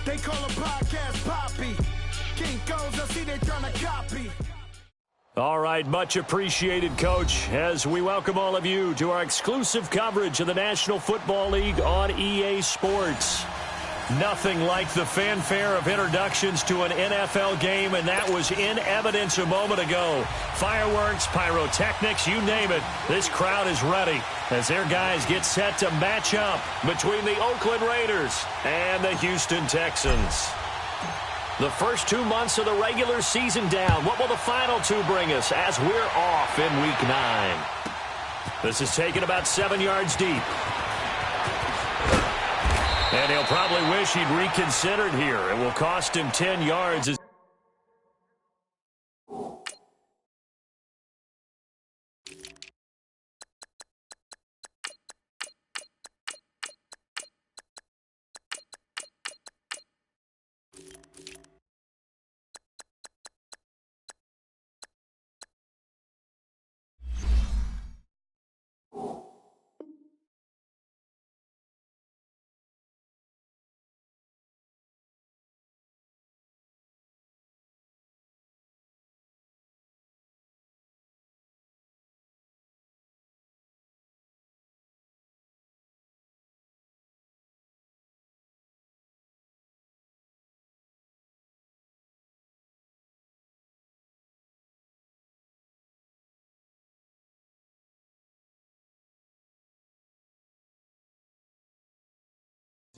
They call a podcast Poppy. Kinkos, I see they trying to copy. All right, much appreciated, Coach, as we welcome all of you to our exclusive coverage of the National Football League on EA Sports. Nothing like the fanfare of introductions to an NFL game, and that was in evidence a moment ago. Fireworks, pyrotechnics, you name it. This crowd is ready as their guys get set to match up between the Oakland Raiders and the Houston Texans. The first 2 months of the regular season down. What will the final two bring us as we're off in Week 9? This is taken about 7 yards deep. And he'll probably wish he'd reconsidered here. It will cost him 10 yards.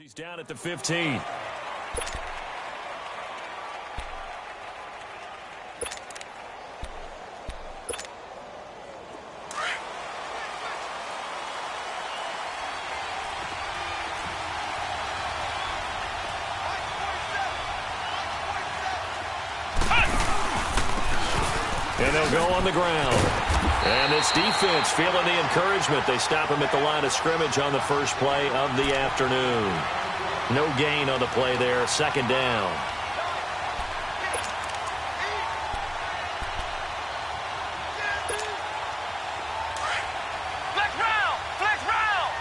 He's down at the 15. And they'll go on the ground. And this defense feeling the encouragement. They stop him at the line of scrimmage on the first play of the afternoon. No gain on the play there. Second down. Flex round! Flex round!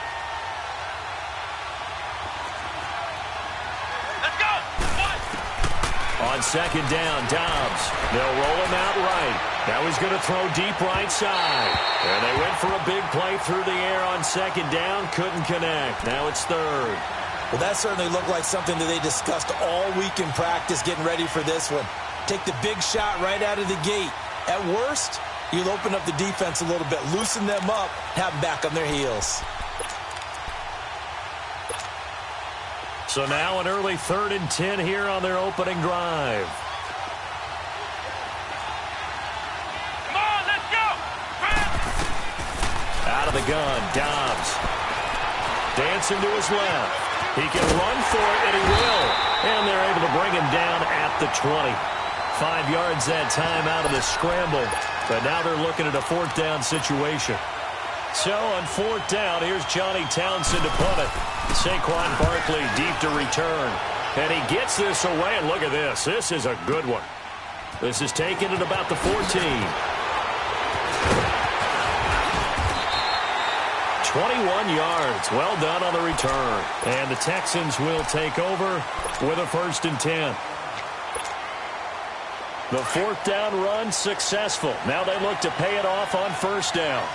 Let's go! On second down, Dobbs. They'll roll him out right. Now he's going to throw deep right side. And they went for a big play through the air on second down. Couldn't connect. Now it's third. Well, that certainly looked like something that they discussed all week in practice, getting ready for this one. Take the big shot right out of the gate. At worst, you'll open up the defense a little bit, loosen them up, have them back on their heels. So now an early 3rd and 10 here on their opening drive. Come on, let's go! Out of the gun, Dobbs. Dancing to his left. He can run for it, and he will. And they're able to bring him down at the 20. 5 yards that time out of the scramble. But now they're looking at a 4th down situation. So on 4th down, here's Johnny Townsend to punt it. Saquon Barkley deep to return. And he gets this away, and look at this. This is a good one. This is taken at about the 14. 21 yards. Well done on the return. And the Texans will take over with a 1st and 10. The 4th down run successful. Now they look to pay it off on 1st down.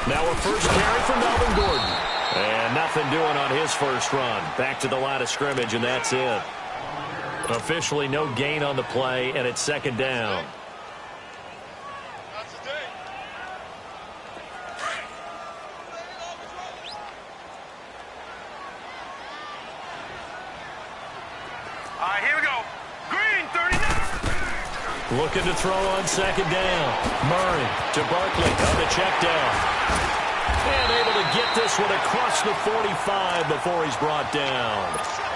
Now a first carry for Melvin Gordon. And nothing doing on his first run. Back to the line of scrimmage, and that's it. Officially no gain on the play, and it's 2nd down. All right, here we go. Green, 39. Looking to throw on 2nd down. Murray to Barkley on the check down. And able to get this one across the 45 before he's brought down.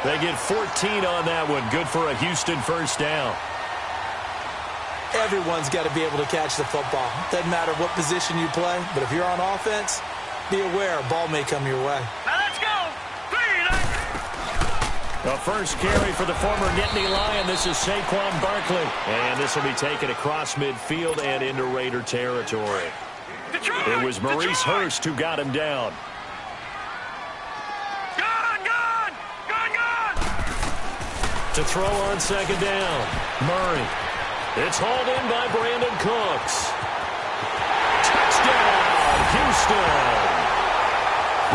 They get 14 on that one. Good for a Houston 1st down. Everyone's got to be able to catch the football. Doesn't matter what position you play, but if you're on offense, be aware a ball may come your way. Now let's go. A first carry for the former Nittany Lion. This is Saquon Barkley. And this will be taken across midfield and into Raider territory. It was Maurice Hurst who got him down. Go! to throw on second down. Murray. It's hauled in by Brandon Cooks. Touchdown, Houston.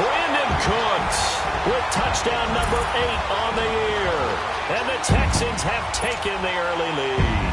Brandon Cooks with touchdown number 8 on the year. And the Texans have taken the early lead.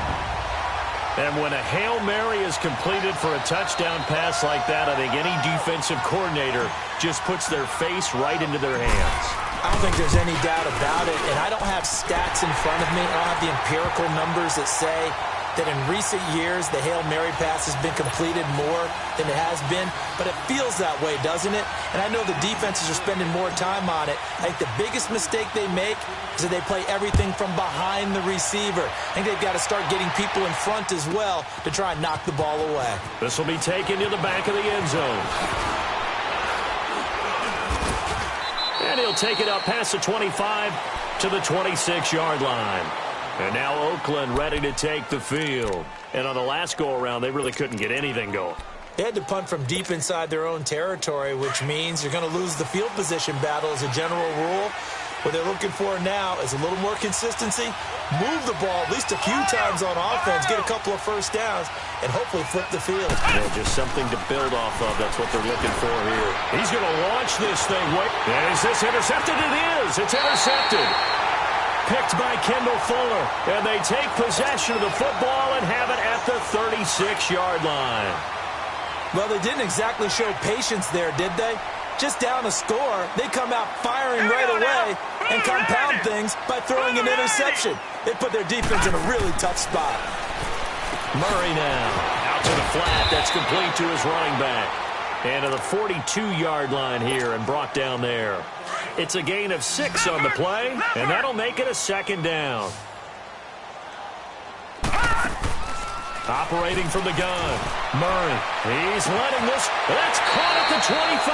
And when a Hail Mary is completed for a touchdown pass like that, I think any defensive coordinator just puts their face right into their hands. I don't think there's any doubt about it, and I don't have stats in front of me. I don't have the empirical numbers that say that in recent years the Hail Mary pass has been completed more than it has been, but it feels that way, doesn't it? And I know the defenses are spending more time on it. I think the biggest mistake they make is that they play everything from behind the receiver. I think they've got to start getting people in front as well to try and knock the ball away. This will be taken to the back of the end zone. And he'll take it up past the 25 to the 26-yard line. And now Oakland ready to take the field. And on the last go-around, they really couldn't get anything going. They had to punt from deep inside their own territory, which means you're going to lose the field position battle as a general rule. What they're looking for now is a little more consistency, move the ball at least a few times on offense, get a couple of first downs, and hopefully flip the field. Yeah, just something to build off of. That's what they're looking for here. He's going to launch this thing. Wait, is this intercepted? It is. It's intercepted. Picked by Kendall Fuller. And they take possession of the football and have it at the 36-yard line. Well, they didn't exactly show patience there, did they? Just down a score, they come out firing right away and compound things by throwing an interception. They put their defense in a really tough spot. Murray now out to the flat. That's complete to his running back. And to the 42-yard line here and brought down there. It's a gain of 6 on the play, and that'll make it a second down. Operating from the gun, Murray. He's letting this. That's caught at the 25.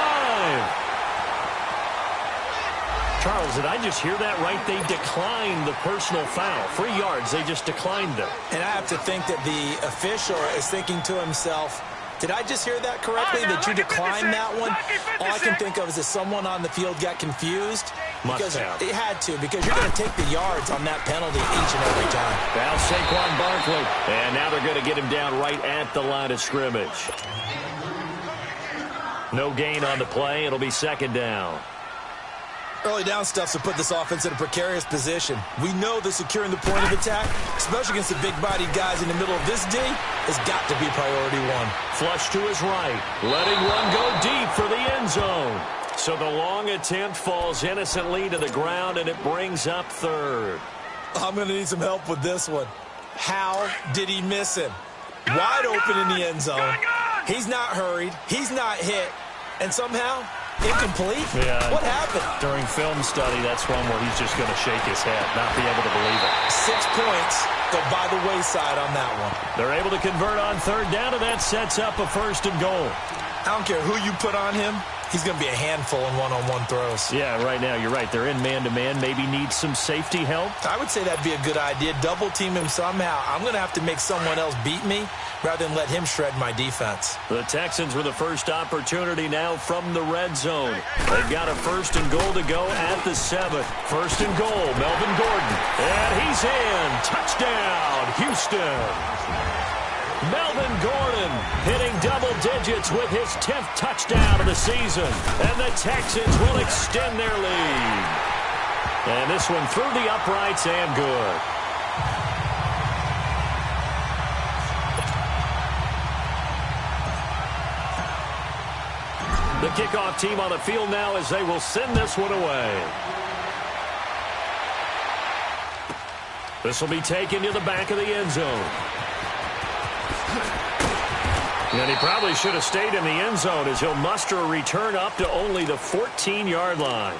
Charles, did I just hear that right? They declined the personal foul. 3 yards, they just declined them. And I have to think that the official is thinking to himself, did I just hear that correctly, that you declined that one? All I can think of is that someone on the field got confused. Must have. It had to, because you're going to take the yards on that penalty each and every time. Now Saquon Barkley. And now they're going to get him down right at the line of scrimmage. No gain on the play. It'll be second down. Early down stuff to put this offense in a precarious position. We know that securing the point of attack, especially against the big-bodied guys in the middle of this D, has got to be priority one. Flush to his right. Letting one go deep for the end zone. So the long attempt falls innocently to the ground, and it brings up third. I'm going to need some help with this one. How did he miss him? Wide open in the end zone. He's not hurried. He's not hit. And somehow, incomplete? Yeah. What happened? During film study, that's one where he's just going to shake his head, not be able to believe it. 6 points go by the wayside on that one. They're able to convert on third down, and that sets up a first and goal. I don't care who you put on him. He's going to be a handful in one-on-one throws. Yeah, right now, you're right. They're in man-to-man. Maybe need some safety help. I would say that'd be a good idea. Double team him somehow. I'm going to have to make someone else beat me rather than let him shred my defense. The Texans with the first opportunity now from the red zone. They've got a first and goal to go at the 7. First and goal, Melvin Gordon. And he's in. Touchdown, Houston. Melvin Gordon hitting double digits with his 10th touchdown of the season. And the Texans will extend their lead. And this one through the uprights and good. The kickoff team on the field now as they will send this one away. This will be taken to the back of the end zone. And he probably should have stayed in the end zone as he'll muster a return up to only the 14-yard line.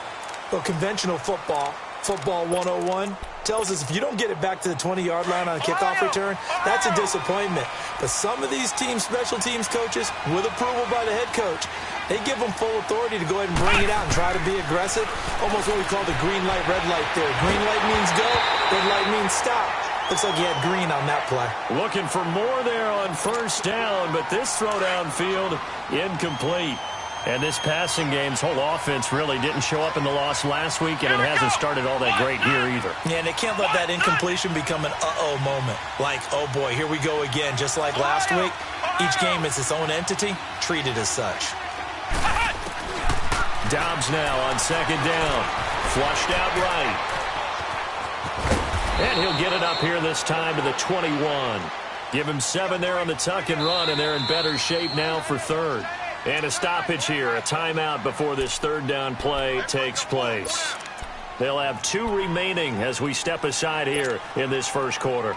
Well, conventional football 101, tells us if you don't get it back to the 20-yard line on a kickoff return, that's a disappointment. But some of these teams, special teams coaches, with approval by the head coach, they give them full authority to go ahead and bring it out and try to be aggressive. Almost what we call the green light, red light theory. Green light means go, red light means stop. Looks like he had green on that play. Looking for more there on first down, but this throw downfield incomplete. And this passing game's whole offense really didn't show up in the loss last week, and it hasn't started all that great here either. Yeah, and they can't let that incompletion become an uh-oh moment. Like, oh boy, here we go again. Just like last week, each game is its own entity, treated as such. Dobbs now on second down. Flushed out right. And he'll get it up here this time to the 21. Give him 7 there on the tuck and run, and they're in better shape now for third. And a stoppage here, a timeout before this third down play takes place. They'll have 2 remaining as we step aside here in this first quarter.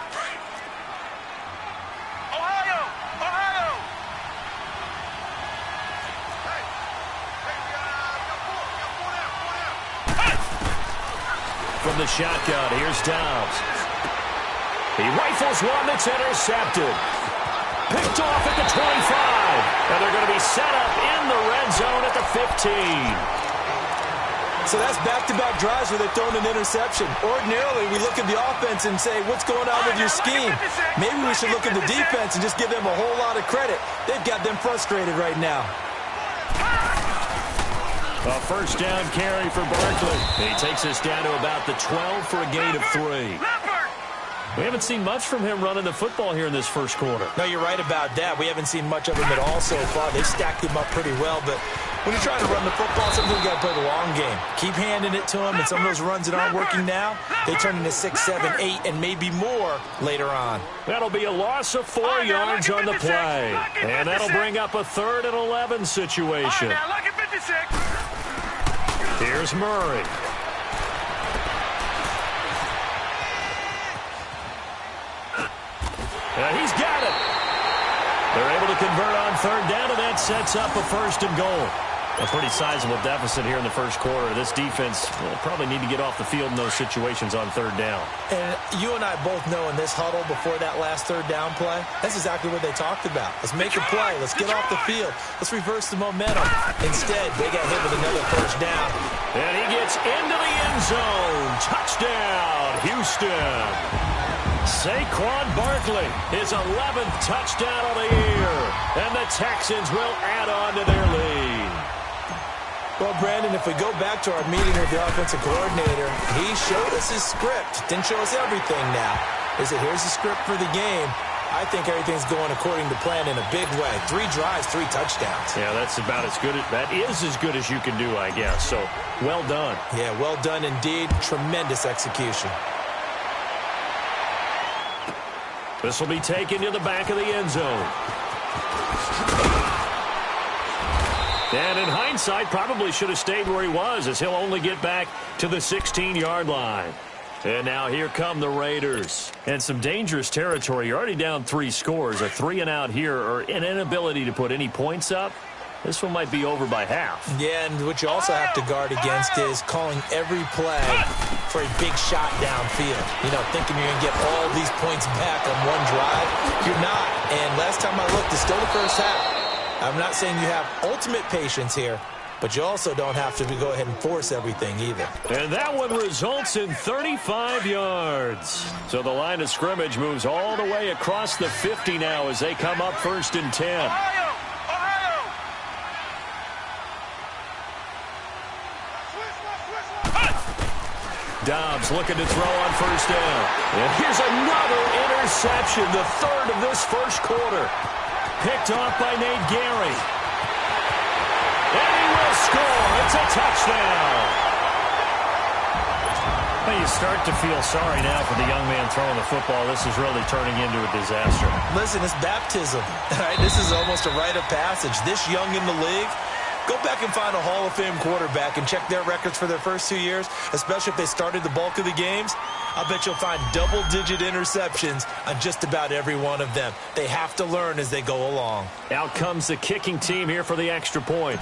From the shotgun, here's Dobbs. He rifles one that's intercepted. Picked off at the 25. And they're going to be set up in the red zone at the 15. So that's back-to-back drives where they've thrown an interception. Ordinarily, we look at the offense and say, what's going on with your scheme? Maybe we should look at the defense and just give them a whole lot of credit. They've got them frustrated right now. A first down carry for Barkley. He takes us down to about the 12 for a gain of 3. We haven't seen much from him running the football here in this first quarter. No, you're right about that. We haven't seen much of him at all so far. They've stacked him up pretty well, but when you're trying to run the football, sometimes you got to play the long game. Keep handing it to him, and some of those runs that aren't working now, they turn into 6, 7, 8, and maybe more later on. That'll be a loss of 4 yards on the play. And that'll bring up a 3rd and 11 situation. Here's Murray. He's got it. They're able to convert on third down, and that sets up a 1st and goal. A pretty sizable deficit here in the first quarter. This defense will probably need to get off the field in those situations on third down. And you and I both know in this huddle before that last third down play, that's exactly what they talked about. Let's make a play. Let's get off the field. Let's reverse the momentum. Instead, they got hit with another first down. And he gets into the end zone. Touchdown, Houston. Saquon Barkley, his 11th touchdown of the year. And the Texans will add on to their lead. Well, Brandon, if we go back to our meeting with the offensive coordinator, he showed us his script. Didn't show us everything now. He said, here's the script for the game. I think everything's going according to plan in a big way. 3 drives, 3 touchdowns. Yeah, that's about as good. That is as good as you can do, I guess. So, well done. Yeah, well done indeed. Tremendous execution. This will be taken to the back of the end zone. And in hindsight, probably should have stayed where he was, as he'll only get back to the 16-yard line. And now here come the Raiders. And some dangerous territory. You're already down 3 scores. A 3-and-out here, or an inability to put any points up. This one might be over by half. Yeah, and what you also have to guard against is calling every play for a big shot downfield. You know, thinking you're going to get all these points back on one drive. You're not. And last time I looked, it's still the first half. I'm not saying you have ultimate patience here, but you also don't have to go ahead and force everything either. And that one results in 35 yards. So the line of scrimmage moves all the way across the 50 now as they come up 1st and 10. Dobbs looking to throw on 1st down. And here's another interception, the 3rd of this first quarter. Picked off by Nate Gary. And he will score. It's a touchdown. Well, you start to feel sorry now for the young man throwing the football. This is really turning into a disaster. Listen, it's baptism. Right? This is almost a rite of passage. This young in the league, go back and find a Hall of Fame quarterback and check their records for their first 2 years, especially if they started the bulk of the games. I bet you'll find double-digit interceptions on just about every one of them. They have to learn as they go along. Out comes the kicking team here for the extra point.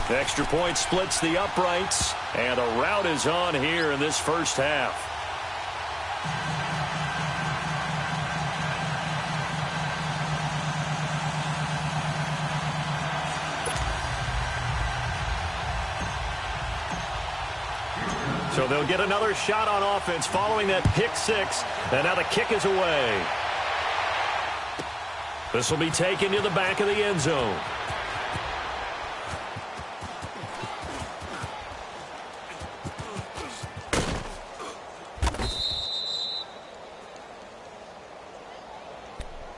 The extra point splits the uprights, and a rout is on here in this first half. So they'll get another shot on offense following that pick 6, and now the kick is away. This will be taken to the back of the end zone.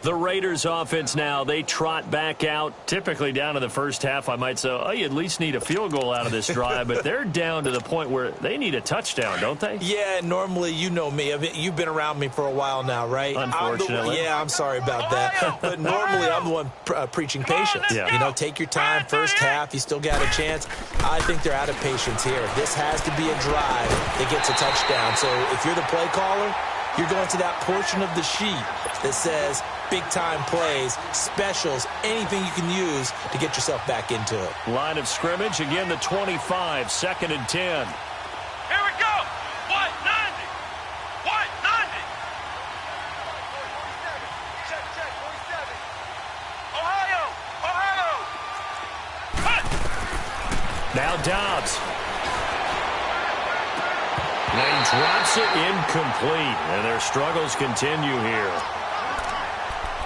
The Raiders offense now, they trot back out. Typically down in the first half, I might say, oh, you at least need a field goal out of this drive. But they're down to the point where they need a touchdown, don't they? Yeah, normally, you know me. I mean, you've been around me for a while now, right? Unfortunately. I'm sorry about that. But normally, I'm the one preaching patience. Yeah. You know, take your time. First half, you still got a chance. I think they're out of patience here. This has to be a drive that gets a touchdown. So if you're the play caller, you're going to that portion of the sheet that says big-time plays, specials, anything you can use to get yourself back into it. Line of scrimmage, again, the 25, 2nd and 10. Here we go. What? 90. What? 90. Check. 47. Ohio. Cut. Now Dobbs. And he drops it incomplete, and their struggles continue here.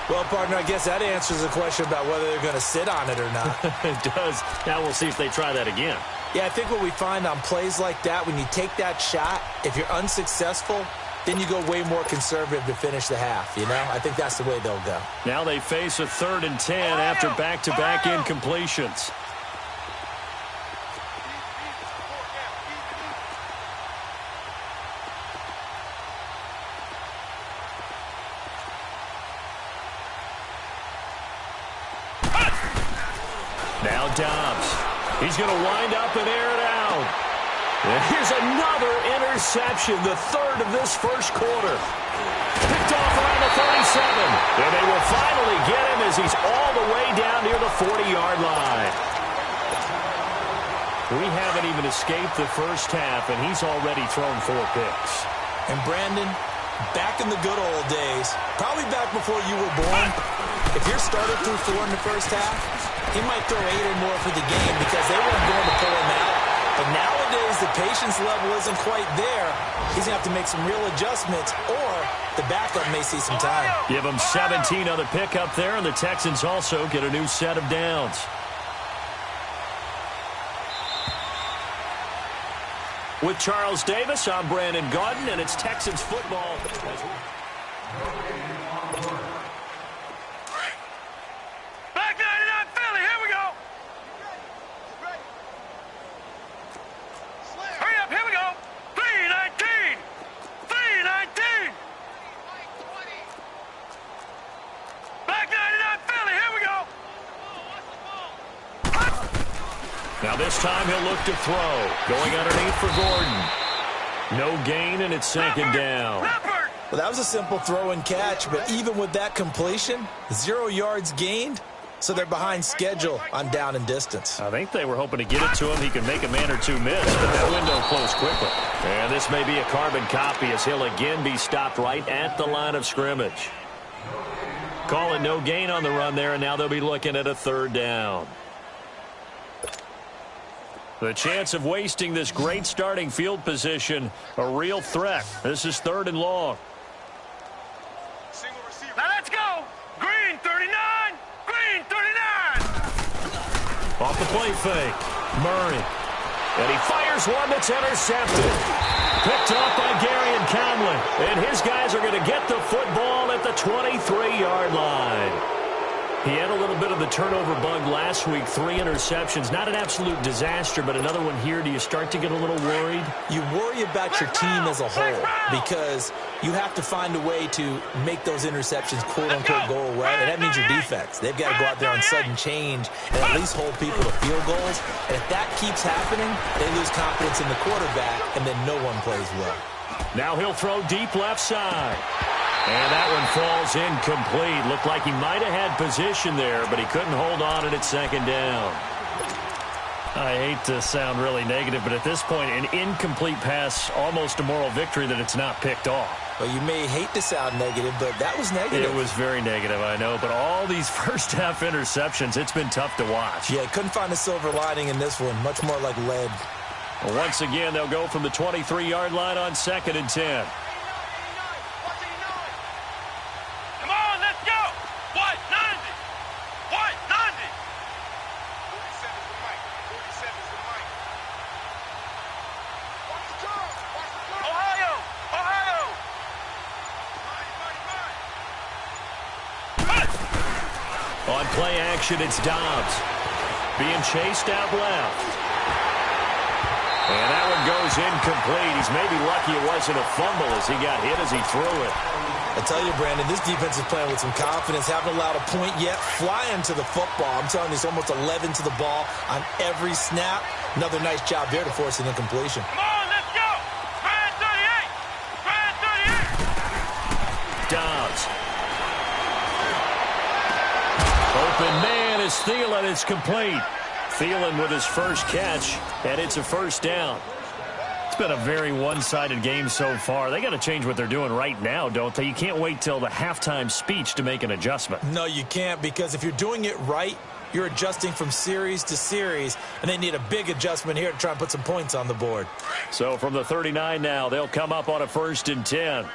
Well, partner, I guess that answers the question about whether they're going to sit on it or not. It does. Now we'll see if they try that again. Yeah, I think what we find on plays like that, when you take that shot, if you're unsuccessful, then you go way more conservative to finish the half, you know? I think that's the way they'll go. Now they face a 3rd and 10 after back-to-back incompletions. Now Dobbs. He's going to wind up and air it out. And here's another interception, the 3rd of this first quarter. Picked off around the 37. And they will finally get him as he's all the way down near the 40-yard line. We haven't even escaped the first half, and he's already thrown 4 picks. And Brandon, back in the good old days, probably back before you were born, if your starter threw 4 in the first half, he might throw 8 or more for the game because they weren't going to pull him out. But nowadays, the patience level isn't quite there. He's going to have to make some real adjustments, or the backup may see some time. Give him 17 on the pickup there, and the Texans also get a new set of downs. With Charles Davis, I'm Brandon Gaudin, and it's Texans football. Back 99 Philly. Here we go. Hurry up. Here we go. 319. 319. Back 99 Philly. Here we go. Now this time he'll look to throw. Going underneath for Gordon. No gain, and it's 2nd down. Well, that was a simple throw and catch, but even with that completion, 0 yards gained, so they're behind schedule on down and distance. I think they were hoping to get it to him. He can make a man or two miss, but that window closed quickly. And this may be a carbon copy as he'll again be stopped right at the line of scrimmage. Call it no gain on the run there, and now they'll be looking at a 3rd down. The chance of wasting this great starting field position, a real threat. This is 3rd and long. Now let's go. Green 39. Green 39. Off the play fake. Murray. And he fires one that's intercepted. Picked off by Gary and Conley. And his guys are going to get the football at the 23-yard line. He had a little bit of the turnover bug last week, 3 interceptions. Not an absolute disaster, but another one here. Do you start to get a little worried? You worry about your team as a whole because you have to find a way to make those interceptions, quote-unquote, go away, and that means your defense. They've got to go out there on sudden change and at least hold people to field goals. And if that keeps happening, they lose confidence in the quarterback, and then no one plays well. Now he'll throw deep left side. And that one falls incomplete. Looked like he might have had position there, but he couldn't hold on and it's 2nd down. I hate to sound really negative, but at this point, an incomplete pass, almost a moral victory that it's not picked off. Well, you may hate to sound negative, but that was negative. It was very negative, I know. But all these first-half interceptions, it's been tough to watch. Yeah, couldn't find a silver lining in this one. Much more like lead. Well, once again, they'll go from the 23-yard line on 2nd and 10. Come on, let's go. What? 90. On play action, it's Dobbs. Being chased out left. And that one goes incomplete. He's maybe lucky it wasn't a fumble as he got hit as he threw it. I tell you, Brandon, this defense is playing with some confidence. Haven't allowed a point yet. Flying to the football. I'm telling you, it's almost 11 to the ball on every snap. Another nice job there to force an incompletion. Come on, let's go. Try 38. Try 38. Dobbs. Open man is Thielen. It's complete. Thielen with his first catch, and it's a first down. It's been a very one-sided game so far. They got to change what they're doing right now, don't they? You can't wait till the halftime speech to make an adjustment. No, you can't, because if you're doing it right, you're adjusting from series to series, and they need a big adjustment here to try and put some points on the board. So from the 39 now, they'll come up on a 1st and 10.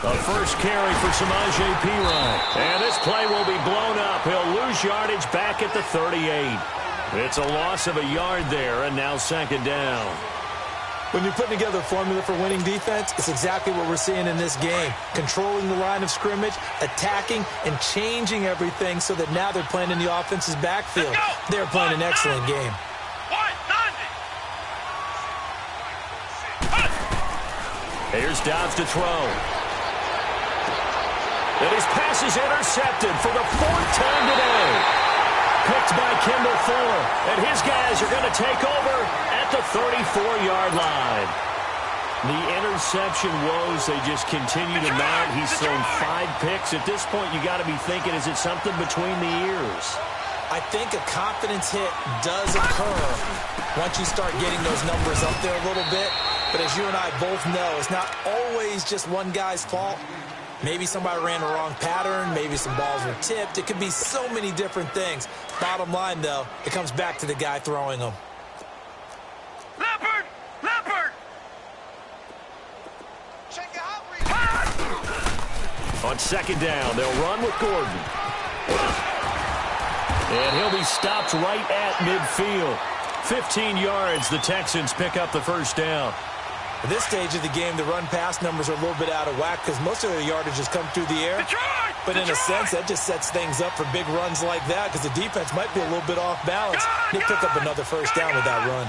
The first carry for Samaje Perine. And this play will be blown up. He'll lose yardage back at the 38. It's a loss of a yard there, and now 2nd down. When you're putting together a formula for winning defense, it's exactly what we're seeing in this game. Controlling the line of scrimmage, attacking, and changing everything so that now they're playing in the offense's backfield. They're playing an excellent game. Here's Dobbs to throw. And his pass is intercepted for the 4th time today. Picked by Kendall Fuller. And his guys are going to take over at the 34-yard line. The interception woes, they just continue to mount. He's thrown 5 picks. At this point, you got to be thinking, is it something between the ears? I think a confidence hit does occur once you start getting those numbers up there a little bit. But as you and I both know, it's not always just one guy's fault. Maybe somebody ran the wrong pattern. Maybe some balls were tipped. It could be so many different things. Bottom line, though, it comes back to the guy throwing them. Leopard! Leopard! On 2nd down, they'll run with Gordon. And he'll be stopped right at midfield. 15 yards, the Texans pick up the 1st down. At this stage of the game, the run-pass numbers are a little bit out of whack because most of their yardage has come through the air. But in a sense, that just sets things up for big runs like that because the defense might be a little bit off balance. They pick up another 1st down with that run.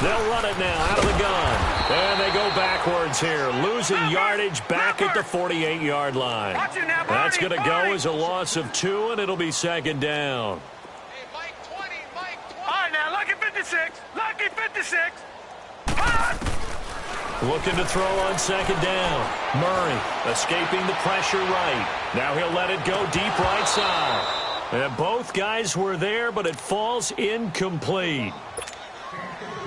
They'll run it now out of the gun. And they go backwards here, losing yardage back at the 48-yard line. That's going to go as a loss of 2, and it'll be 2nd down. Hey, Mike 20, Mike 20. All right, now, lucky 56. Lucky 56. Looking to throw on 2nd down. Murray escaping the pressure right. Now he'll let it go deep right side. And both guys were there, but it falls incomplete.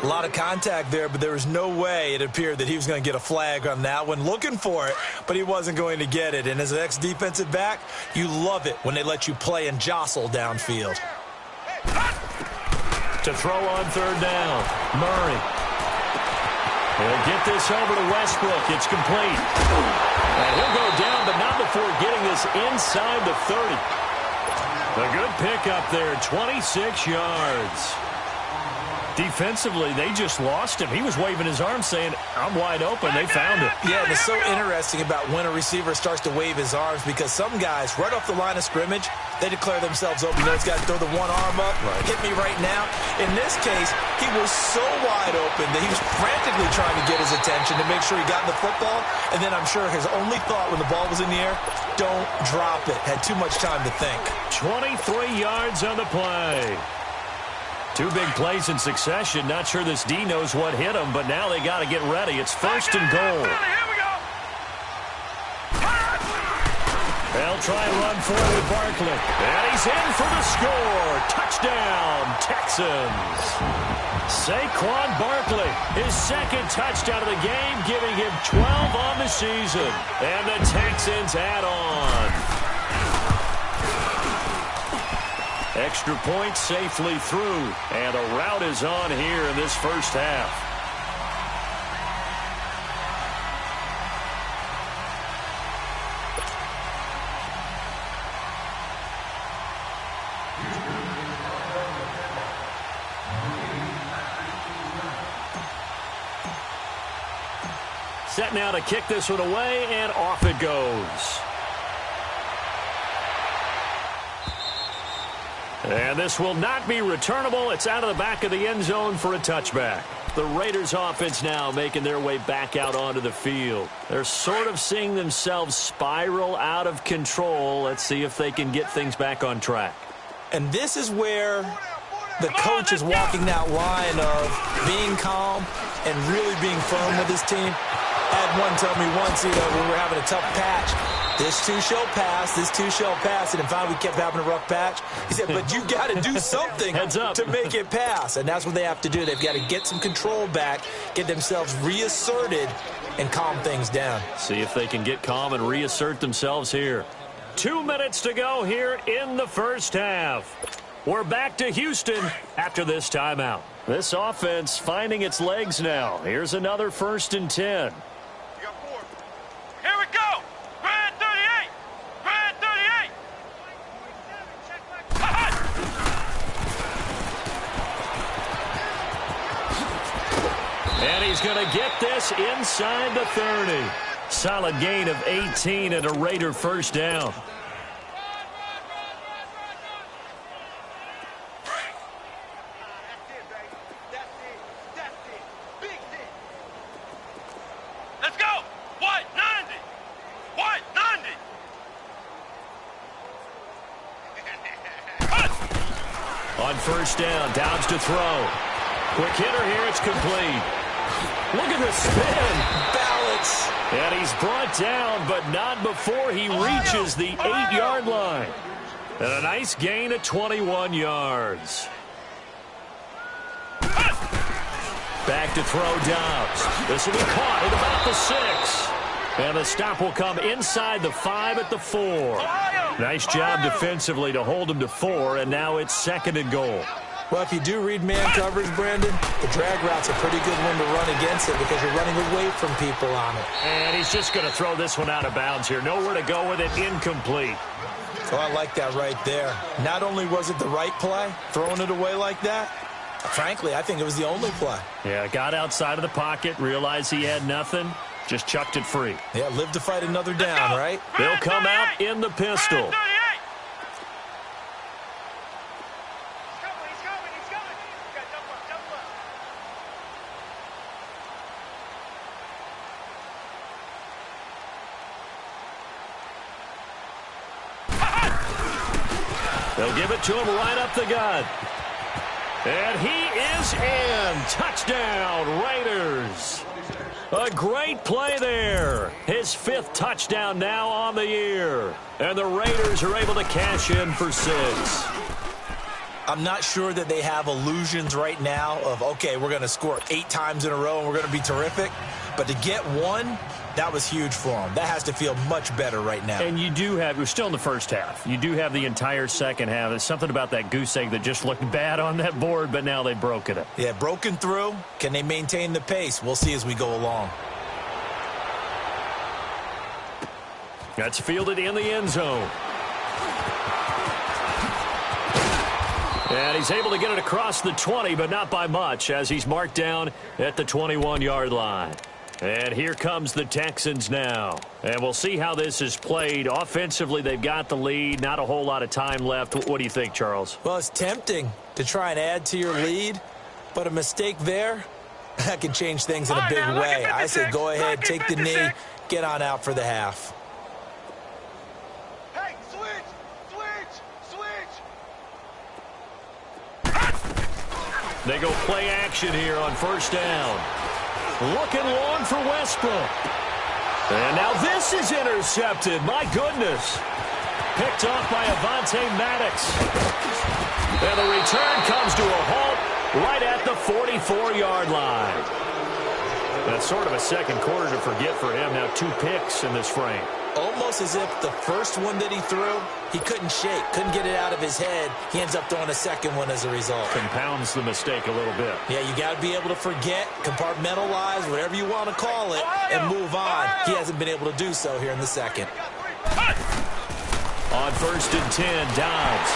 A lot of contact there, but there was no way it appeared that he was going to get a flag on that one. Looking for it, but he wasn't going to get it. And as an ex-defensive back, you love it when they let you play and jostle downfield. To throw on 3rd down. Murray. He'll get this over to Westbrook. It's complete. And he'll go down, but not before getting this inside the 30. A good pickup there, 26 yards. Defensively, they just lost him. He was waving his arms saying, I'm wide open. They found it. Yeah, and it's so interesting about when a receiver starts to wave his arms because some guys, right off the line of scrimmage, they declare themselves open. You know, he's got to throw the one arm up, hit me right now. In this case, he was so wide open that he was frantically trying to get his attention to make sure he got the football. And then I'm sure his only thought when the ball was in the air, don't drop it. Had too much time to think. 23 yards on the play. 2 big plays in succession. Not sure this D knows what hit him, but now they got to get ready. It's 1st and goal. They'll try and run for it with Barkley. And he's in for the score. Touchdown, Texans. Saquon Barkley, his 2nd touchdown of the game, giving him 12 on the season. And the Texans add on. Extra point safely through, and a rout is on here in this 1st half. set now to kick this one away, and off it goes. And this will not be returnable. It's out of the back of the end zone for a touchback. The Raiders offense now making their way back out onto the field. They're sort of seeing themselves spiral out of control. Let's see if they can get things back on track. And this is where the coach is walking that line of being calm and really being firm with his team. I had one tell me once, when we were having a tough patch, this too shall pass, this too shall pass, and finally we kept having a rough patch. He said, but you got to do something to make it pass, and that's what they have to do. They've got to get some control back, get themselves reasserted, and calm things down. See if they can get calm and reassert themselves here. 2 minutes to go here in the first half. We're back to Houston after this timeout. This offense finding its legs now. Here's another 1st and 10. Here we go. Grand 38. Grand 38. And he's going to get this inside the 30. Solid gain of 18 and a Raider first down. On first down, Downs to throw. Quick hitter here, it's complete. Look at the spin. Balance. And he's brought down, but not before he reaches the 8-yard line. And a nice gain of 21 yards. Back to throw Downs. This will be caught at about the 6. And the stop will come inside the 5 at the 4. Nice job defensively to hold him to 4, and now it's 2nd and goal. Well, if you do read man coverage, Brandon, the drag route's a pretty good one to run against it because you're running away from people on it. And he's just going to throw this one out of bounds here. Nowhere to go with it, incomplete. So I like that right there. Not only was it the right play, throwing it away like that, frankly, I think it was the only play. Yeah, got outside of the pocket, realized he had nothing, just chucked it free. Yeah, live to fight another down, right? They'll come out in the pistol. They'll give it to him right up the gut. And he is in. Touchdown, Raiders. A great play there. His 5th touchdown now on the year. And the Raiders are able to cash in for 6. I'm not sure that they have illusions right now of, okay, we're going to score 8 times in a row and we're going to be terrific. But to get 1, that was huge for them. That has to feel much better right now. And you do have, we're still in the first half. You do have the entire second half. There's something about that goose egg that just looked bad on that board, but now they've broken it. Yeah, broken through. Can they maintain the pace? We'll see as we go along. That's fielded in the end zone. And he's able to get it across the 20, but not by much, as he's marked down at the 21-yard line. And here comes the Texans now. And we'll see how this is played. Offensively, they've got the lead. Not a whole lot of time left. What do you think, Charles? Well, it's tempting to try and add to your lead, but a mistake there, that can change things in a big way. I say go ahead, take the knee, get on out for the half. Hey, switch! They go play action here on first down. Looking long for Westbrook. And now this is intercepted. My goodness. Picked off by Avonte Maddox. And the return comes to a halt right at the 44-yard line. That's sort of a second quarter to forget for him. Now 2 picks in this frame. Almost as if the first one that he threw, he couldn't shake, couldn't get it out of his head. He ends up throwing a second one as a result. Compounds the mistake a little bit. Yeah, you got to be able to forget, compartmentalize, whatever you want to call it, and move on. He hasn't been able to do so here in the second. On first and 10, Downs.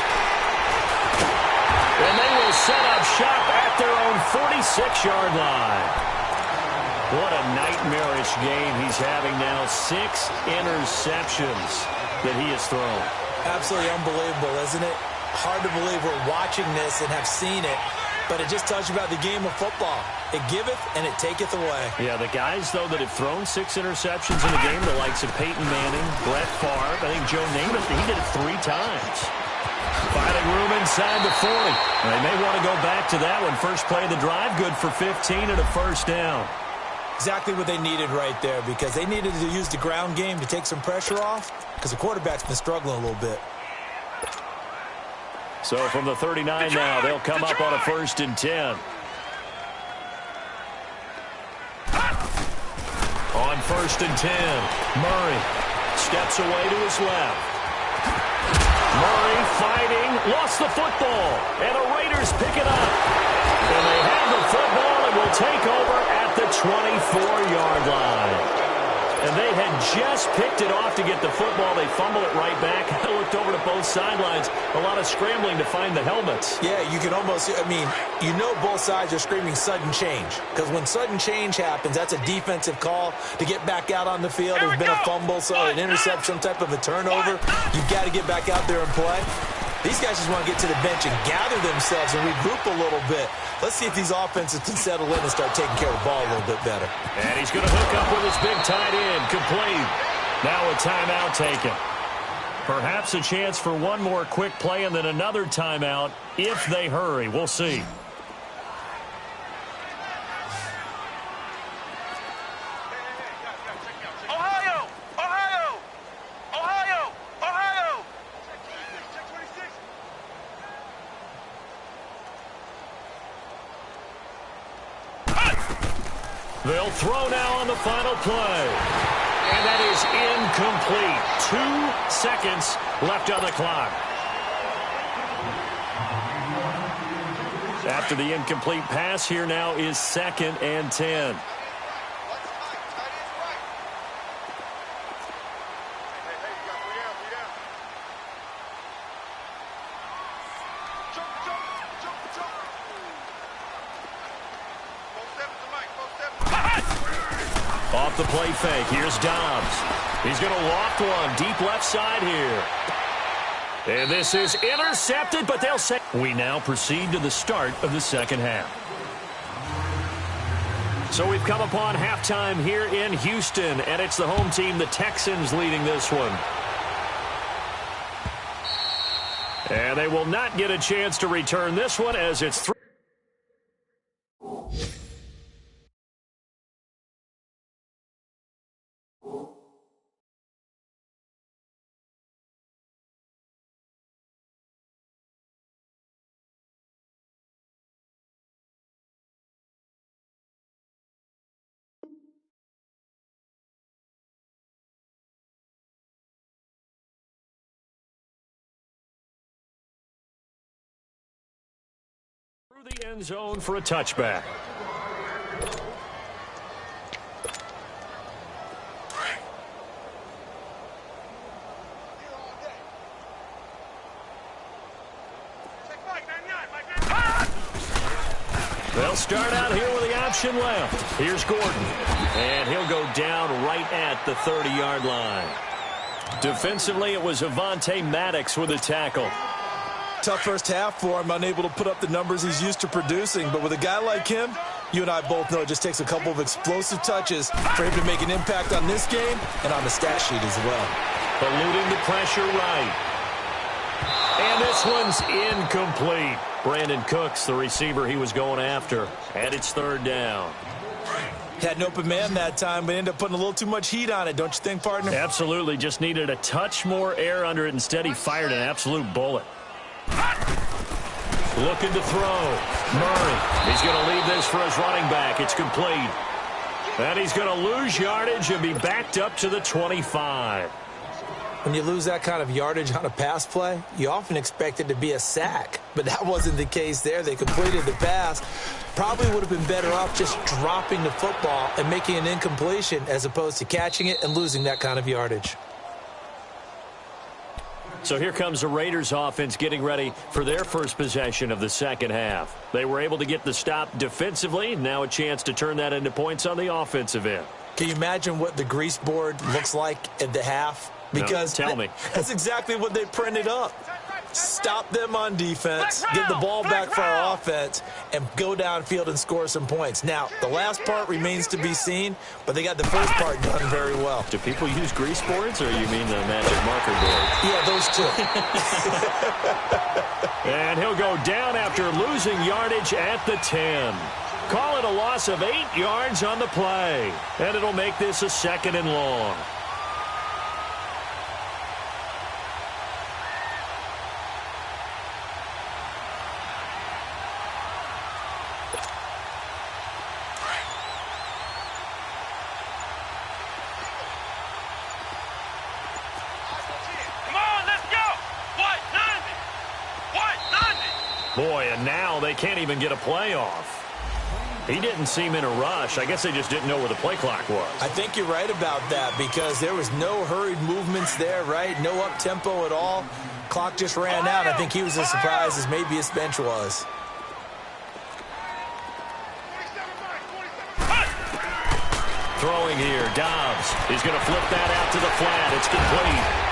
And they will set up shop at their own 46-yard line. What a nightmarish game he's having now. 6 interceptions that he has thrown. Absolutely unbelievable, isn't it? Hard to believe we're watching this and have seen it, but it just tells you about the game of football. It giveth and it taketh away. Yeah, the guys, though, that have thrown 6 interceptions in the game, the likes of Peyton Manning, Brett Favre, I think Joe Namath, he did it 3 times. Finding room inside the 40. They may want to go back to that one. First play of the drive, good for 15 and a first down. Exactly what they needed right there, because they needed to use the ground game to take some pressure off, because the quarterback's been struggling a little bit. So from the 39 now, they'll come up on a 1st and 10. On 1st and 10, Murray steps away to his left. Murray fighting, lost the football, and the Raiders pick it up. And they have the football and will take over at the 24-yard line. And they had just picked it off to get the football. They fumble it right back. I looked over to both sidelines. A lot of scrambling to find the helmets. Yeah, you can almost, you know both sides are screaming sudden change. Because when sudden change happens, that's a defensive call to get back out on the field. There's been a fumble, so an interception, type of a turnover. You've got to get back out there and play. These guys just want to get to the bench and gather themselves and regroup a little bit. Let's see if these offenses can settle in and start taking care of the ball a little bit better. And he's going to hook up with his big tight end. Complete. Now a timeout taken. Perhaps a chance for one more quick play and then another timeout if they hurry. We'll see. They'll throw now on the final play. And that is incomplete. 2 seconds left on the clock. After the incomplete pass, here now is 2nd and 10. Off the play fake, here's Dobbs. He's going to loft one deep left side here. And this is intercepted, but they'll say. We now proceed to the start of the second half. So we've come upon halftime here in Houston, and it's the home team, the Texans, leading this one. And they will not get a chance to return this one as it's 3. Through the end zone for a touchback. They'll start out here with the option left. Here's Gordon. And he'll go down right at the 30-yard line. Defensively, it was Avonte Maddox with a tackle. Tough first half for him, unable to put up the numbers he's used to producing. But with a guy like him, you and I both know it just takes a couple of explosive touches for him to make an impact on this game and on the stat sheet as well. Eluding the pressure right. And this one's incomplete. Brandon Cooks, the receiver he was going after. And it's 3rd down. Had an open man that time, but ended up putting a little too much heat on it, don't you think, partner? Absolutely. Just needed a touch more air under it. Instead, he fired an absolute bullet. Looking to throw. Murray. He's going to leave this for his running back. It's complete. And he's going to lose yardage and be backed up to the 25. When you lose that kind of yardage on a pass play, you often expect it to be a sack. But that wasn't the case there. They completed the pass. Probably would have been better off just dropping the football and making an incompletion as opposed to catching it and losing that kind of yardage. So here comes the Raiders offense getting ready for their first possession of the second half. They were able to get the stop defensively. Now a chance to turn that into points on the offensive end. Can you imagine what the grease board looks like at the half? Because no, tell me. That's exactly what they printed up. Stop them on defense, get the ball back for our offense, and go downfield and score some points. Now, the last part remains to be seen, but they got the first part done very well. Do people use grease boards, or you mean the magic marker board? Yeah, those two. And he'll go down after losing yardage at the 10. Call it a loss of 8 yards on the play, and it'll make this a 2nd and long. Boy, and now they can't even get a play off. He didn't seem in a rush. I guess they just didn't know where the play clock was. I think you're right about that because there was no hurried movements there, right? No up-tempo at all. Clock just ran out. I think he was as surprised as maybe his bench was. Throwing here, Dobbs. He's going to flip that out to the flat. It's complete.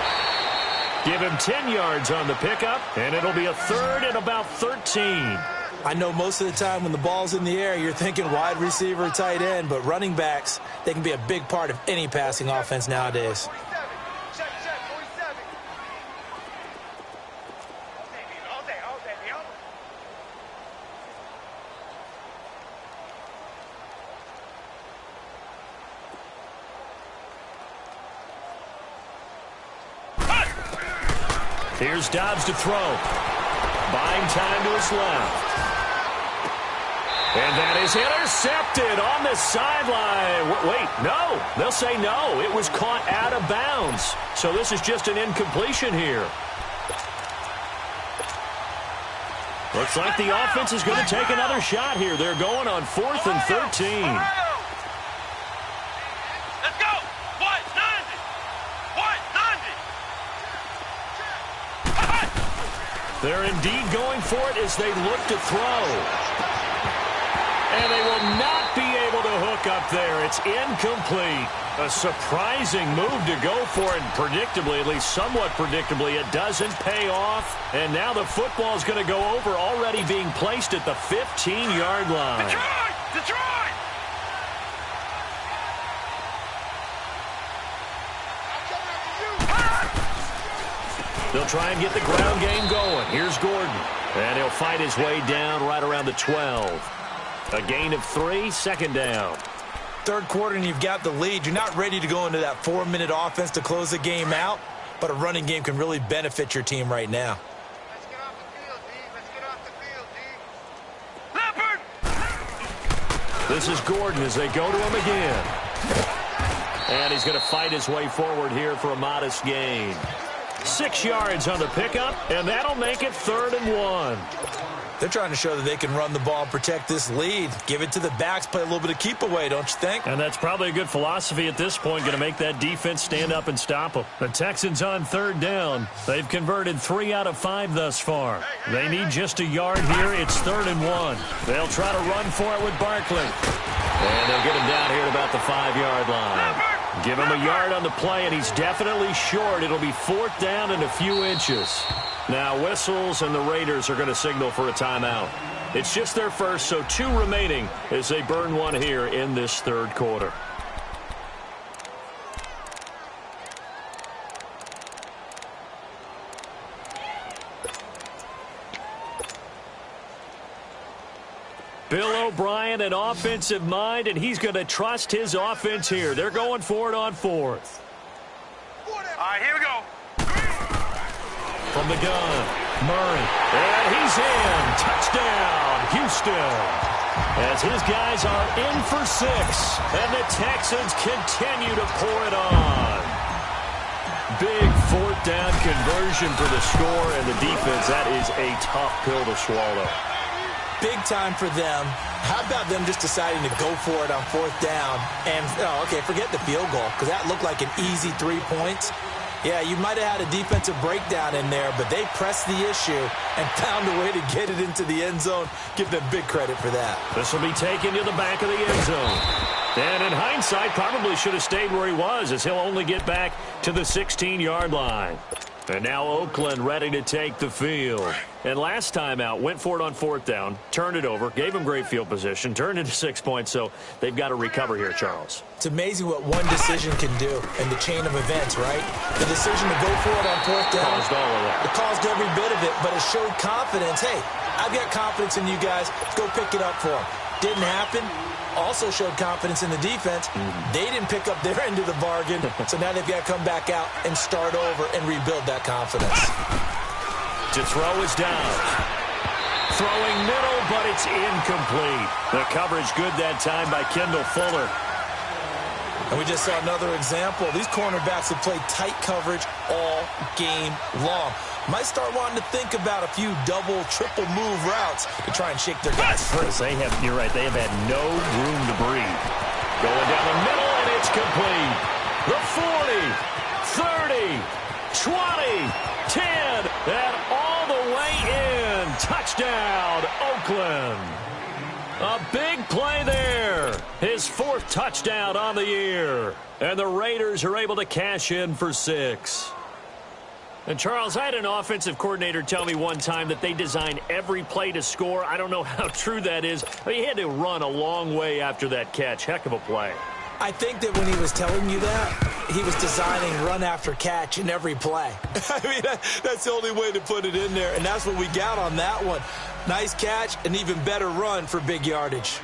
Give him 10 yards on the pickup, and it'll be a 3rd and about 13. I know most of the time when the ball's in the air, you're thinking wide receiver, tight end, but running backs, they can be a big part of any passing offense nowadays. Here's Dobbs to throw. Buying time to his left. And that is intercepted on the sideline. Wait, no. They'll say no. It was caught out of bounds. So this is just an incompletion here. Looks like the offense is going to take another shot here. They're going on 4th and 13. They're indeed going for it as they look to throw. And they will not be able to hook up there. It's incomplete. A surprising move to go for it. Predictably, at least somewhat predictably, it doesn't pay off. And now the football is going to go over, already being placed at the 15-yard line. Detroit! They'll try and get the ground game going. Here's Gordon. And he'll fight his way down right around the 12. A gain of 3, 2nd down. Third quarter and you've got the lead. You're not ready to go into that 4-minute offense to close the game out, but a running game can really benefit your team right now. Let's get off the field, D. Let's get off the field, D. Leopard! This is Gordon as they go to him again. And he's going to fight his way forward here for a modest gain. 6 yards on the pickup, and that'll make it 3rd and 1. They're trying to show that they can run the ball and protect this lead. Give it to the backs, play a little bit of keep away, don't you think? And that's probably a good philosophy at this point, going to make that defense stand up and stop them. The Texans on 3rd down. They've converted 3 out of 5 thus far. They need just a yard here. It's 3rd and 1. They'll try to run for it with Barkley. And they'll get him down here at about the 5-yard line. Give him a yard on the play, and he's definitely short. It'll be 4th down and a few inches. Now whistles, and the Raiders are going to signal for a timeout. It's just their first, so 2 remaining as they burn one here in this 3rd quarter. Bill O'Brien, an offensive mind, and he's going to trust his offense here. They're going for it on 4th. All right, here we go. From the gun, Murray, and he's in. Touchdown, Houston. As his guys are in for 6, and the Texans continue to pour it on. Big 4th down conversion for the score, and the defense, that is a tough pill to swallow. Big time for them. How about them just deciding to go for it on 4th down? And, okay, forget the field goal, because that looked like an easy 3 points. Yeah, you might have had a defensive breakdown in there, but they pressed the issue and found a way to get it into the end zone. Give them big credit for that. This will be taken to the back of the end zone. And in hindsight, probably should have stayed where he was, as he'll only get back to the 16-yard line. And now Oakland ready to take the field. And last time out, went for it on 4th down, turned it over, gave him great field position, turned into 6 points, so they've got to recover here, Charles. It's amazing what one decision can do in the chain of events, right? The decision to go for it on 4th down. Caused all of that. It caused every bit of it, but it showed confidence. Hey, I've got confidence in you guys. Let's go pick it up for them. Didn't happen. Also showed confidence in the defense. They didn't pick up their end of the bargain, so now they've got to come back out and start over and rebuild that confidence. To throw is down. Throwing middle, but it's incomplete. The coverage good that time by Kendall Fuller. And we just saw another example. These cornerbacks have played tight coverage all game long. Might start wanting to think about a few double, triple move routes to try and shake their guys free. You're right, they have had no room to breathe. Going down the middle, and it's complete. The 40, 30, 20, 10, and all the way in. Touchdown, Oakland. A big play there. His 4th touchdown on the year. And the Raiders are able to cash in for 6. And, Charles, I had an offensive coordinator tell me one time that they design every play to score. I don't know how true that is. But he had to run a long way after that catch. Heck of a play. I think that when he was telling you that, he was designing run after catch in every play. I mean, that's the only way to put it in there, and that's what we got on that one. Nice catch, an even better run for big yardage.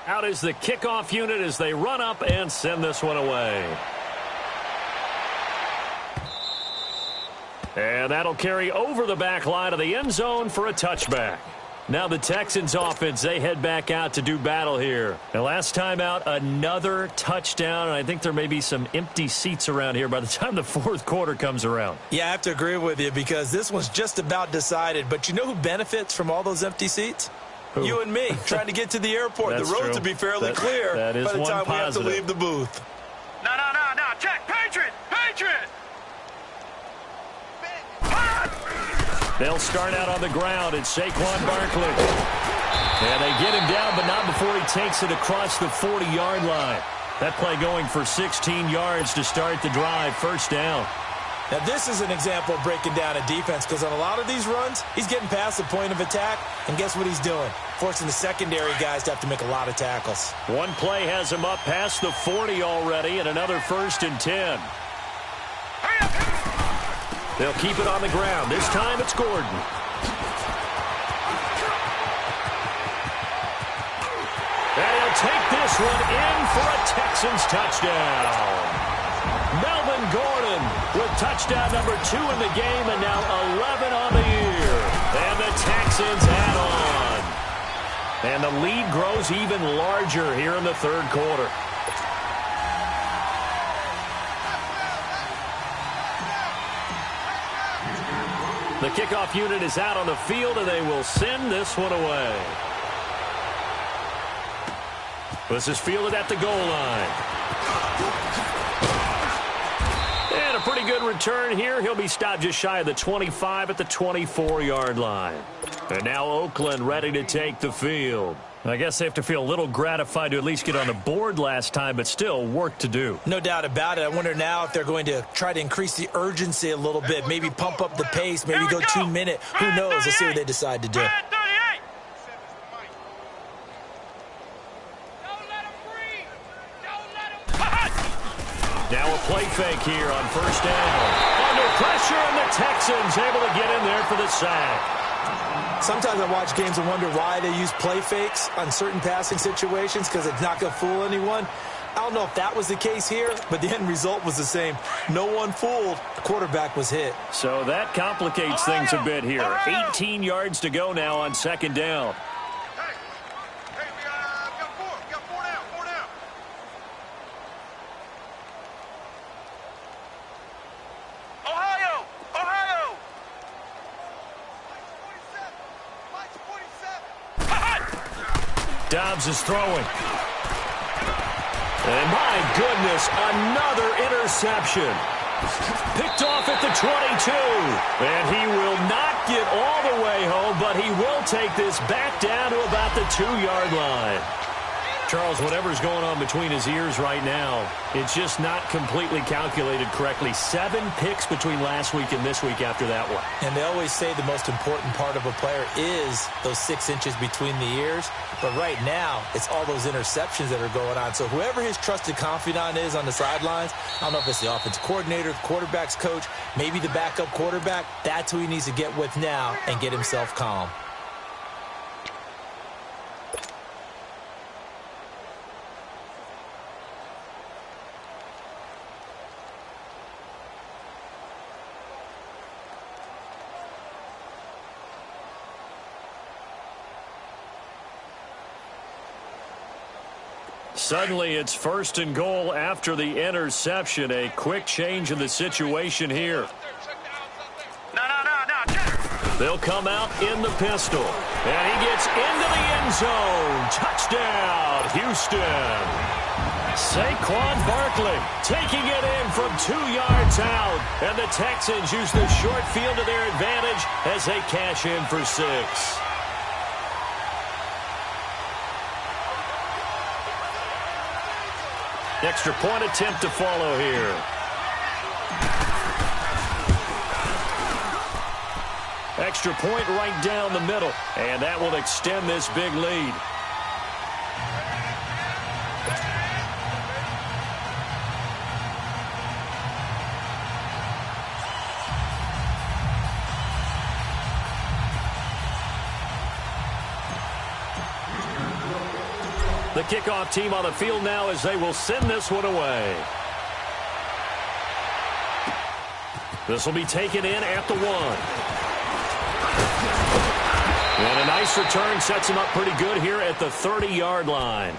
Out is the kickoff unit as they run up and send this one away. And that'll carry over the back line of the end zone for a touchback. Now the Texans offense, they head back out to do battle here. And last time out, another touchdown. And I think there may be some empty seats around here by the time the 4th quarter comes around. Yeah, I have to agree with you because this one's just about decided. But you know who benefits from all those empty seats? Who? You and me, trying to get to the airport. The roads will be fairly clear by the time we have to leave the booth. No. Check. Patriot. They'll start out on the ground. It's Saquon Barkley. And they get him down, but not before he takes it across the 40-yard line. That play going for 16 yards to start the drive. 1st down. Now, this is an example of breaking down a defense because on a lot of these runs, he's getting past the point of attack, and guess what he's doing? Forcing the secondary guys to have to make a lot of tackles. One play has him up past the 40 already, and another 1st and 10. They'll keep it on the ground. This time it's Gordon. And he'll take this one in for a Texans touchdown. Melvin Gordon with touchdown number 2 in the game and now 11 on the year. And the Texans add on. And the lead grows even larger here in the 3rd quarter. The kickoff unit is out on the field, and they will send this one away. This is fielded at the goal line. And a pretty good return here. He'll be stopped just shy of the 25 at the 24-yard line. And now Oakland ready to take the field. I guess they have to feel a little gratified to at least get on the board last time, but still work to do. No doubt about it. I wonder now if they're going to try to increase the urgency a little bit, maybe pump up the pace, maybe go 2-minute. Who knows? Let's see what they decide to do. Now a play fake here on 1st down. Under pressure, and the Texans able to get in there for the sack. Sometimes I watch games and wonder why they use play fakes on certain passing situations because it's not going to fool anyone. I don't know if that was the case here, but the end result was the same. No one fooled. The quarterback was hit. So that complicates things a bit here. 18 yards to go now on 2nd down. Hey, we got 4. We got 4 down. 4 down. Ohio. Mike's 47. Dobbs is throwing. And my goodness, another interception. Picked off at the 22. And he will not get all the way home, but he will take this back down to about the 2-yard line. Charles, whatever's going on between his ears right now, it's just not completely calculated correctly. 7 picks between last week and this week after that one. And they always say the most important part of a player is those 6 inches between the ears. But right now, it's all those interceptions that are going on. So whoever his trusted confidant is on the sidelines, I don't know if it's the offensive coordinator, the quarterback's coach, maybe the backup quarterback, that's who he needs to get with now and get himself calm. Suddenly, it's 1st and goal after the interception. A quick change in the situation here. No. They'll come out in the pistol. And he gets into the end zone. Touchdown, Houston. Saquon Barkley taking it in from 2 yards out. And the Texans use the short field to their advantage as they cash in for 6. Extra point attempt to follow here. Extra point right down the middle. And that will extend this big lead. The kickoff team on the field now as they will send this one away. This will be taken in at the 1. And a nice return sets him up pretty good here at the 30-yard line.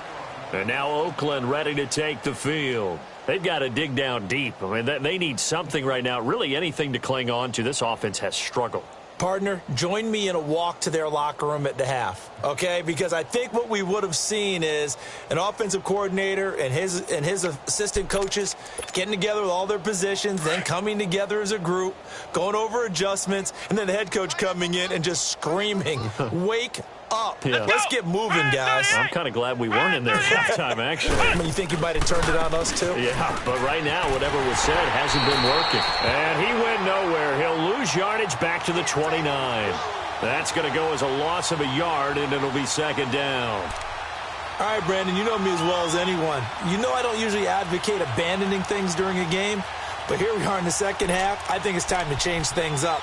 And now Oakland ready to take the field. They've got to dig down deep. I mean, they need something right now, really anything to cling on to. This offense has struggled. Partner, join me in a walk to their locker room at the half, okay? Because I think what we would have seen is an offensive coordinator and his assistant coaches getting together with all their positions, then coming together as a group, going over adjustments, and then the head coach coming in and just screaming, wake up. Yeah. Let's get moving, guys. I'm kind of glad we weren't in there at halftime, actually. I mean, you think you might have turned it on us, too? Yeah, but right now, whatever was said hasn't been working. And he went nowhere. He'll lose yardage back to the 29. That's going to go as a loss of a yard, and it'll be 2nd down. All right, Brandon, you know me as well as anyone. You know I don't usually advocate abandoning things during a game, but here we are in the second half. I think it's time to change things up.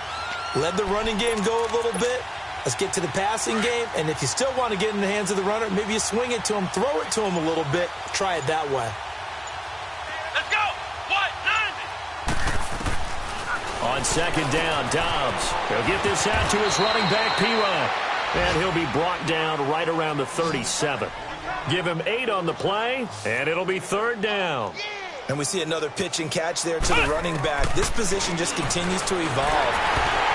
Let the running game go a little bit. Let's get to the passing game, and if you still want to get in the hands of the runner, maybe you swing it to him, throw it to him a little bit, try it that way. Let's go. What? On 2nd down, Dobbs. He'll get this out to his running back, P-Rod. And he'll be brought down right around the 37. Give him 8 on the play, and it'll be 3rd down. And we see another pitch and catch there to the running back. This position just continues to evolve.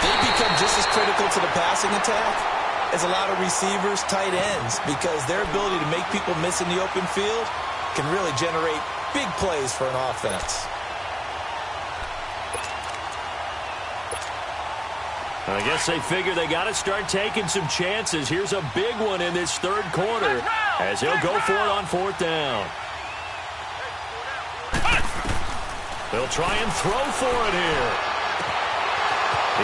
They become just as critical to the passing attack as a lot of receivers, tight ends, because their ability to make people miss in the open field can really generate big plays for an offense. I guess they figure they got to start taking some chances. Here's a big one in this 3rd quarter as he'll go for it on 4th down. They'll try and throw for it here.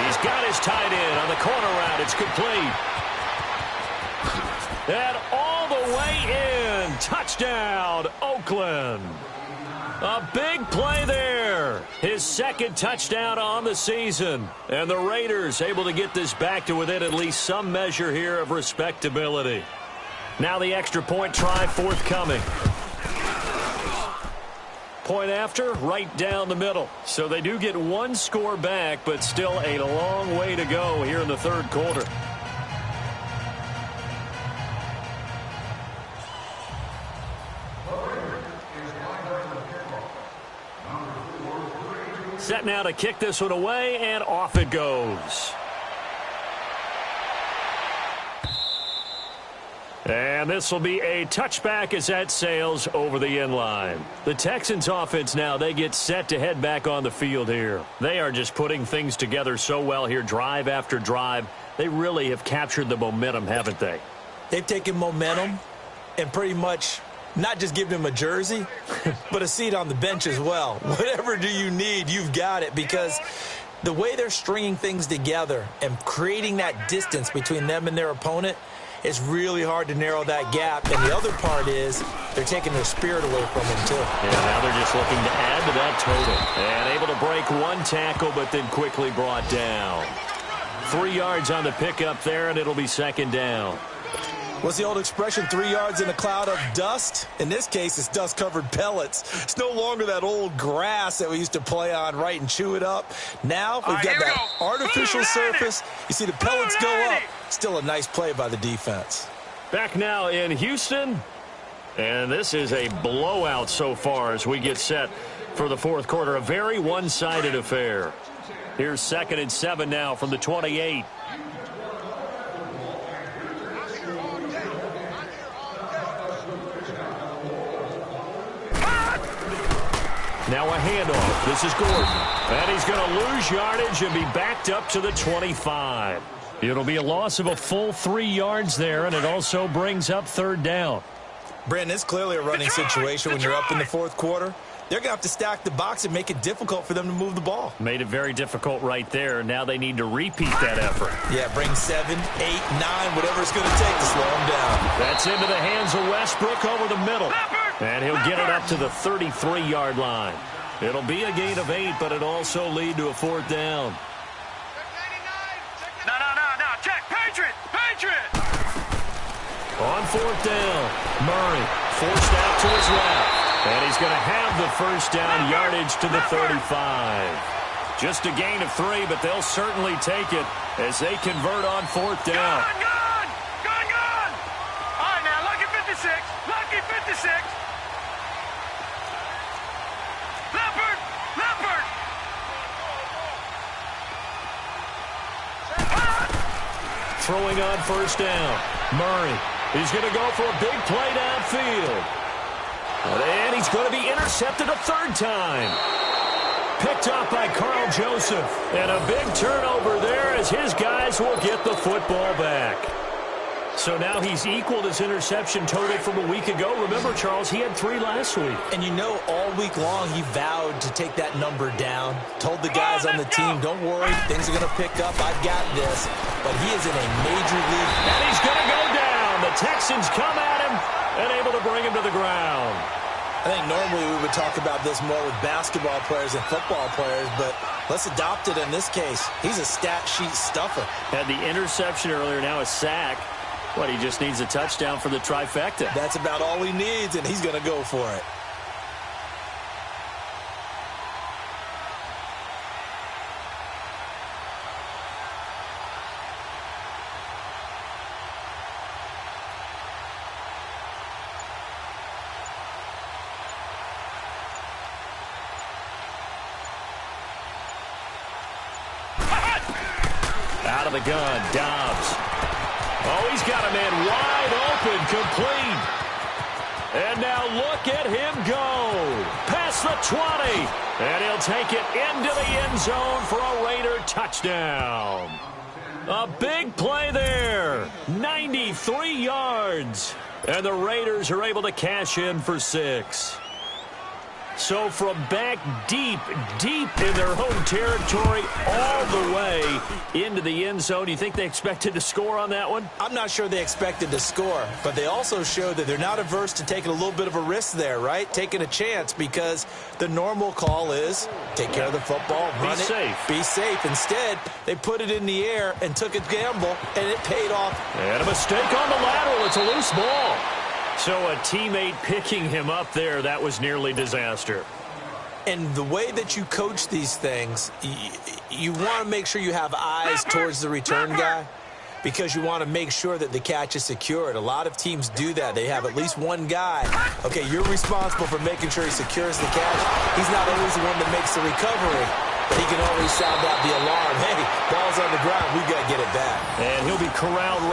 He's got his tight end on the corner route. It's complete. And all the way in. Touchdown, Oakland. A big play there. His 2nd touchdown on the season. And the Raiders able to get this back to within at least some measure here of respectability. Now the extra point try forthcoming. Point after, right down the middle. So they do get 1 score back, but still a long way to go here in the 3rd quarter. Set now to kick this one away, and off it goes. And this will be a touchback as that sails over the end line. The Texans offense now, they get set to head back on the field here. They are just putting things together so well here, drive after drive. They really have captured the momentum, haven't they? They've taken momentum and pretty much not just given him a jersey, but a seat on the bench as well. Whatever do you need, you've got it, because the way they're stringing things together and creating that distance between them and their opponent, it's really hard to narrow that gap. And the other part is they're taking their spirit away from them, too. Yeah, now they're just looking to add to that total. And able to break one tackle, but then quickly brought down. 3 yards on the pickup there, and it'll be second down. What's the old expression, 3 yards in a cloud of dust? In this case, it's dust-covered pellets. It's no longer that old grass that we used to play on, right, and chew it up. Now we've got that artificial surface. You see the pellets go up. Still a nice play by the defense. Back now in Houston. And this is a blowout so far as we get set for the fourth quarter. A very one-sided affair. Here's 2nd and 7 now from the 28. Now a handoff. This is Gordon. And he's going to lose yardage and be backed up to the 25. It'll be a loss of a full 3 yards there, and it also brings up third down. Brandon, it's clearly a running situation when you're up in the fourth quarter. They're going to have to stack the box and make it difficult for them to move the ball. Made it very difficult right there. Now they need to repeat that effort. Yeah, bring 7, 8, 9, whatever it's going to take to slow them down. That's into the hands of Westbrook over the middle. And he'll get it up to the 33-yard line. It'll be a gain of 8, but it'll also lead to a fourth down. No. Check. Patriot. On fourth down, Murray forced out to his left. And he's going to have the first down, yardage to the 35. Just a gain of 3, but they'll certainly take it as they convert on fourth down. Gone! All right, now, lucky 56. Leopard! Throwing on first down, Murray. He's going to go for a big play downfield. And he's going to be intercepted a third time. Picked up by Carl Joseph. And a big turnover there as his guys will get the football back. So now he's equaled his interception total from a week ago. Remember, Charles, he had 3 last week. And you know, all week long he vowed to take that number down. Told the guys on the team, don't worry, things are going to pick up. I've got this. But he is in a major league. And he's going to go down. The Texans come at him and able to bring him to the ground. I think normally we would talk about this more with basketball players and football players, but let's adopt it in this case. He's a stat sheet stuffer. Had the interception earlier, now a sack. He just needs a touchdown for the trifecta. That's about all he needs, and he's going to go for it. Out of the gun, Dobbs. Oh, he's got a man wide open, complete. And now look at him go. Past the 20. And he'll take it into the end zone for a Raider touchdown. A big play there. 93 yards. And the Raiders are able to cash in for 6. So from back deep in their home territory all the way into the end zone, you think they expected to score on that one? I'm not sure they expected to score, but they also showed that they're not averse to taking a little bit of a risk there, right? Taking a chance, because the normal call is take care of the football, run it, safe. Be safe. Instead, they put it in the air and took a gamble, and it paid off. And a mistake on the lateral. It's a loose ball. So a teammate picking him up there, that was nearly disaster. And the way that you coach these things, you want to make sure you have eyes towards the return guy, because you want to make sure that the catch is secured. A lot of teams do that. They have at least one guy. Okay, you're responsible for making sure he secures the catch. He's not always the one that makes the recovery, but he can always sound out the alarm. Hey, ball's on the ground. We've got to get it back. And he'll be corralled right